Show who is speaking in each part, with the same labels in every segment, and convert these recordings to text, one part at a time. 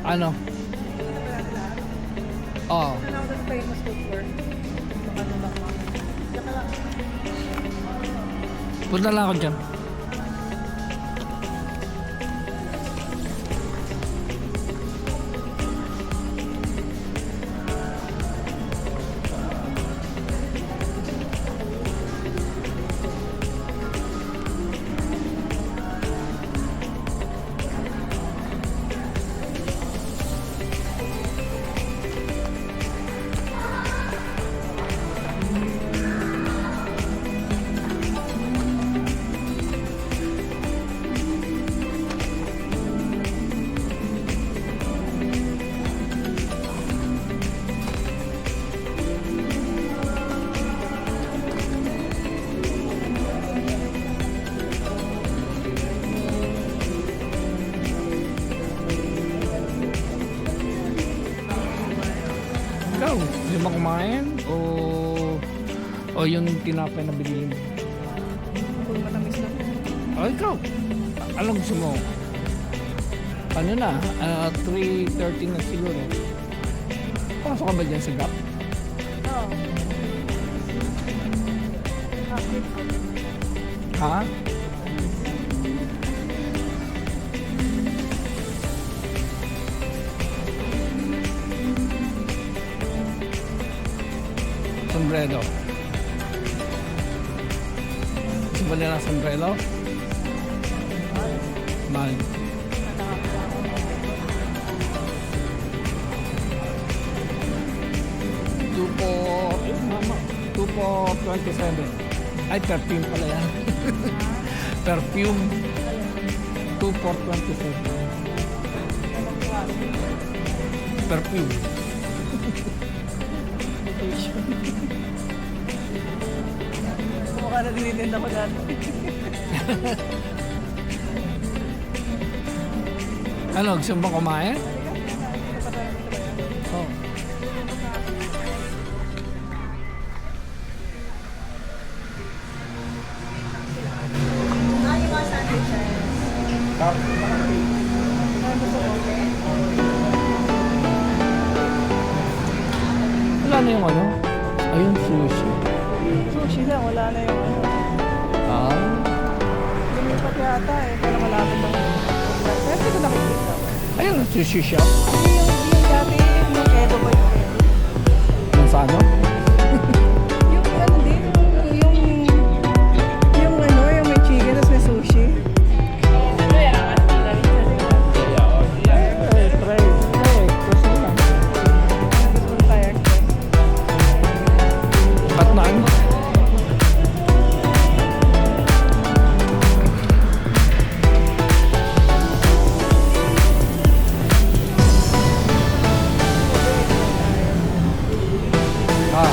Speaker 1: Ano? Oo.
Speaker 2: Ano ako famous cookware? Ano lang mo? Diyan ka lang.
Speaker 1: Punta lang ako dyan. Ikaw, hindi mo kumain? O yung tinapay na binili mo?
Speaker 2: Kung matamis lang.
Speaker 1: O ikaw, anong gusto mo? Ano na? 3:30 na siguro. Pasok ka ba dyan sa Gap?
Speaker 2: Oo.
Speaker 1: Ha? Sombrero. Gusto ba nila sombrero? Mahal. Two for 27. Ay, perfume pala yan. Perfume. 2 for 27. Perfume.
Speaker 2: Mukha na dinitinda ko dati.
Speaker 1: Ano, gusto mo ba kumain? Oh.
Speaker 2: Yung mga sandwiches.
Speaker 1: Wala na yung ano? Ayun, sushi.
Speaker 2: Sushi lang, wala na yung ano.
Speaker 1: Ah.
Speaker 2: Lumipat yata eh, pero malapit lang. Pero hindi ko nakikita.
Speaker 1: Ayun, sushi shop.
Speaker 2: Yung dati, yung Edo ba yung Edo?
Speaker 1: Yung sa ano?
Speaker 2: Yung ano din, yung ano, yung may chicken tapos may sushi.
Speaker 1: Try. Kasi lang.
Speaker 2: Gusto mo tayo express.
Speaker 1: At naan? Ha?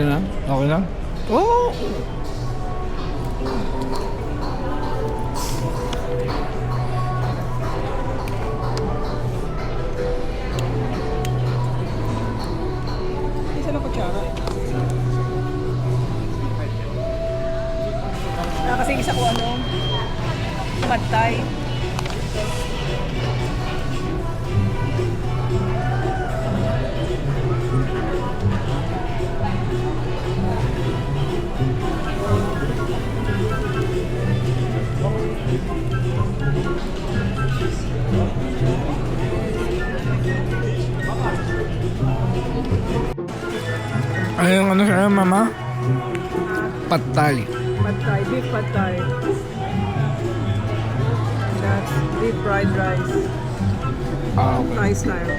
Speaker 1: Okay na? Okay lang? Oo!
Speaker 2: Isa na kutsara. Kasi isa ko ano, pad thai.
Speaker 1: Ano yung ano sa'yo, mama? Pad Thai.
Speaker 2: Pad thai, beef pad thai. That's deep fried rice.
Speaker 1: Ah, okay.
Speaker 2: Thai style.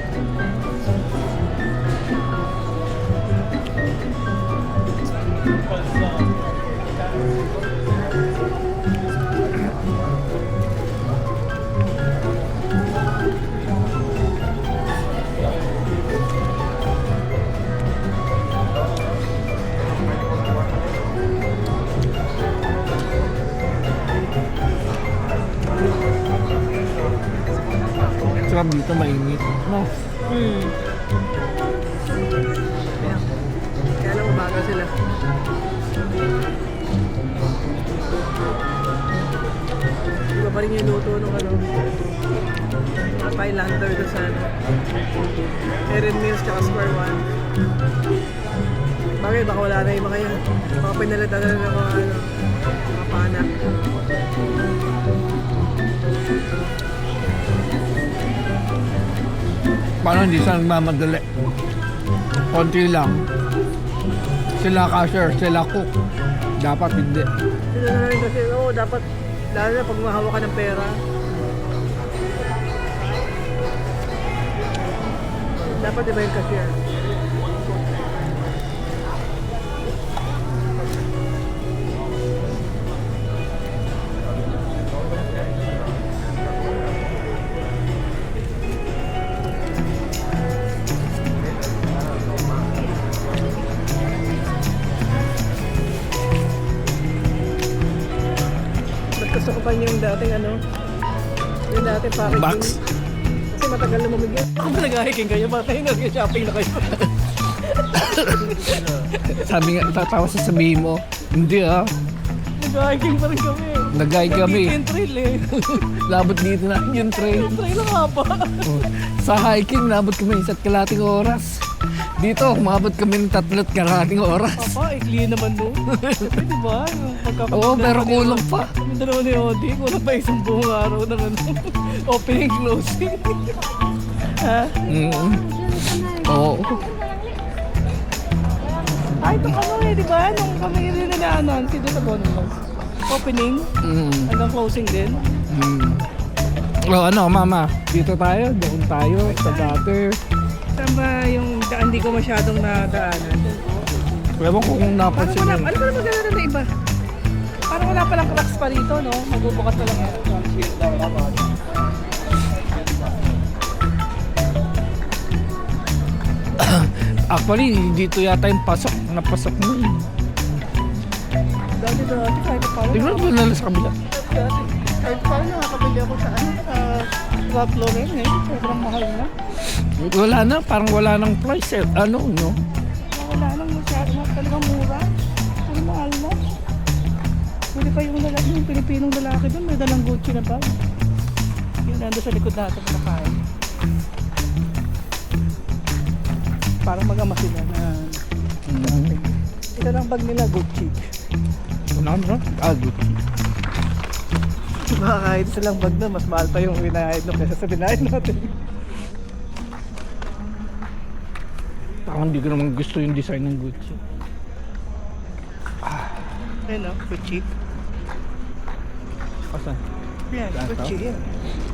Speaker 1: Sarap dito, mainit. No?
Speaker 2: Kaya lang umaga sila. Iba pa rin yung luto nung ano, mga Thailander doon sa ano, Erin Mills tsaka Square One. Bagay, baka wala na yung mga yan. Baka pinalata na ng mga ano, mga pana.
Speaker 1: Paano hindi sila nagmamadali? Konti lang. Sila cashier, sila cook. Dapat hindi.
Speaker 2: Sila na rin kasi, oo, dapat, lalo na pag mahawa ka ng pera. Dapat iba yung cashier. Mas gusto ko pa yung dating ano, yung dating packaging.
Speaker 1: Box.
Speaker 2: Kasi matagal na mamigay. Ako ba nag-hiking kayo? Bakit nag-shopping na kayo?
Speaker 1: Sabi nga, tatawa sasabihin mo, hindi ah,
Speaker 2: Nag-hiking pa rin kami.
Speaker 1: nagay kami.
Speaker 2: Weekend trail eh.
Speaker 1: Labot dito na yung train.
Speaker 2: Trail lang nga ba?
Speaker 1: Sa hiking, nabot kami 1.5 oras. Dito, umabot kami ng 3.5 oras.
Speaker 2: Papa, ikli naman no. Di ba? Yung pagkakapit
Speaker 1: Oo, pero kulang pa.
Speaker 2: Kami dalawa ni Odi, kulang pa isang buong araw ng ano, opening, closing. Ha?
Speaker 1: Oo.
Speaker 2: Ay, ito ano eh, di ba? Nung kami rin na-announce doon sa Bonus. Opening, hanggang closing din.
Speaker 1: Oh, ano, mama? Dito tayo, doon tayo, sa gutter.
Speaker 2: Saan ba yung daan di ko masyadong nadaanan?
Speaker 1: Ewan ko kung napansin
Speaker 2: Ano
Speaker 1: yun.
Speaker 2: ba naman gano'n na iba? Parang wala palang cracks pa rito, no? Magbubukas pa lang yan.
Speaker 1: Actually, dito yata yung pasok. Napasok mo yun.
Speaker 2: Dati, kahit pa paano.
Speaker 1: Tignan mo na sa kabila.
Speaker 2: Dati, kahit pa paano nakapili ako sa ano, sa Ralph Lauren eh. Sobrang mahal na.
Speaker 1: Wala na, parang wala nang price eh. Ano, no?
Speaker 2: Wala nang masyado na talagang mura. Ang mahal na. Pwede pa yung lalaki, yung Pilipinong lalaki doon, may dalang Gucci na bag. Yung nando sa likod natin na kain. Parang mag-ama sila na ito lang bag nila, Gucci.
Speaker 1: Ano, no? Ah, good.
Speaker 2: Baka kahit silang bag na, mas mahal pa yung winahid no kaysa sa binahid natin.
Speaker 1: Parang hindi ko naman gusto yung design ng Gucci.
Speaker 2: Ayun o, Gucci.
Speaker 1: Asan?
Speaker 2: Yan, Gucci yan.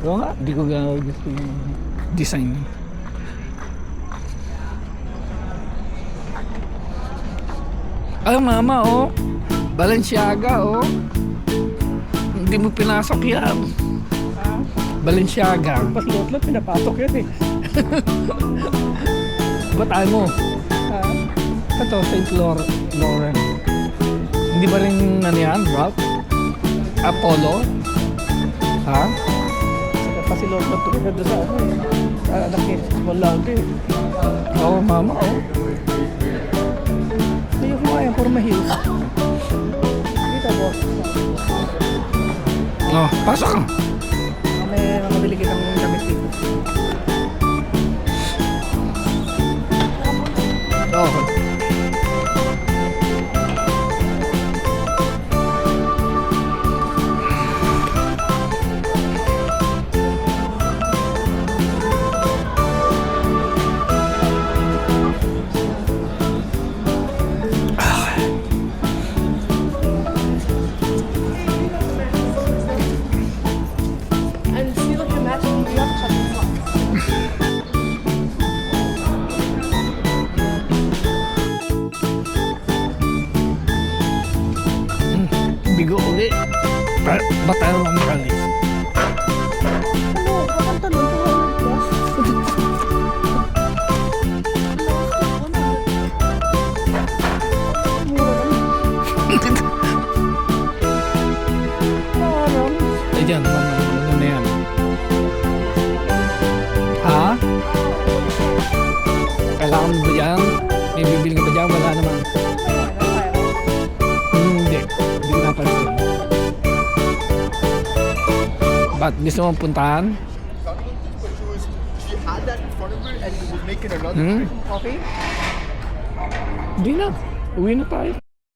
Speaker 1: Oo nga, hindi ko gusto yung design. Ay, mama, oh. Balenciaga, oh. Hindi mo pinasok yan.
Speaker 2: Ha?
Speaker 1: Balenciaga.
Speaker 2: Paslot-lot, pinapasok yan eh.
Speaker 1: Ba't mo?
Speaker 2: Ha?
Speaker 1: Ito, St. Laurent. Lauren. Hindi ba rin ano yan, Ralph? Apollo? Ha?
Speaker 2: Saka pa si Lord na tumigad doon sa ano eh. Anak niya, wala din.
Speaker 1: Oo, mama, oh.
Speaker 2: Ayaw ko nga yan, puro mahil. Kita boss.
Speaker 1: Oh, pasok ka.
Speaker 2: May mabili kitang damit dito.
Speaker 1: Okay.
Speaker 3: And see like the matching we have chutney sauce.
Speaker 1: Bigo ulit. Ba't tayo lang makalis?
Speaker 2: Ano, kakanta nun, 200 plus. Mura lang. Parang,
Speaker 1: Ay, dyan, mama. Ano na yan? Ha? Kailangan mo ba yan? May bibili ka ba dyan? Wala naman. Hindi. Hindi ko napansin. Ba't gusto mong puntahan?
Speaker 4: She had that in front of her and was making another
Speaker 1: Hmm?
Speaker 4: drink.
Speaker 2: okay?
Speaker 1: Hindi na. Uwi na tayo.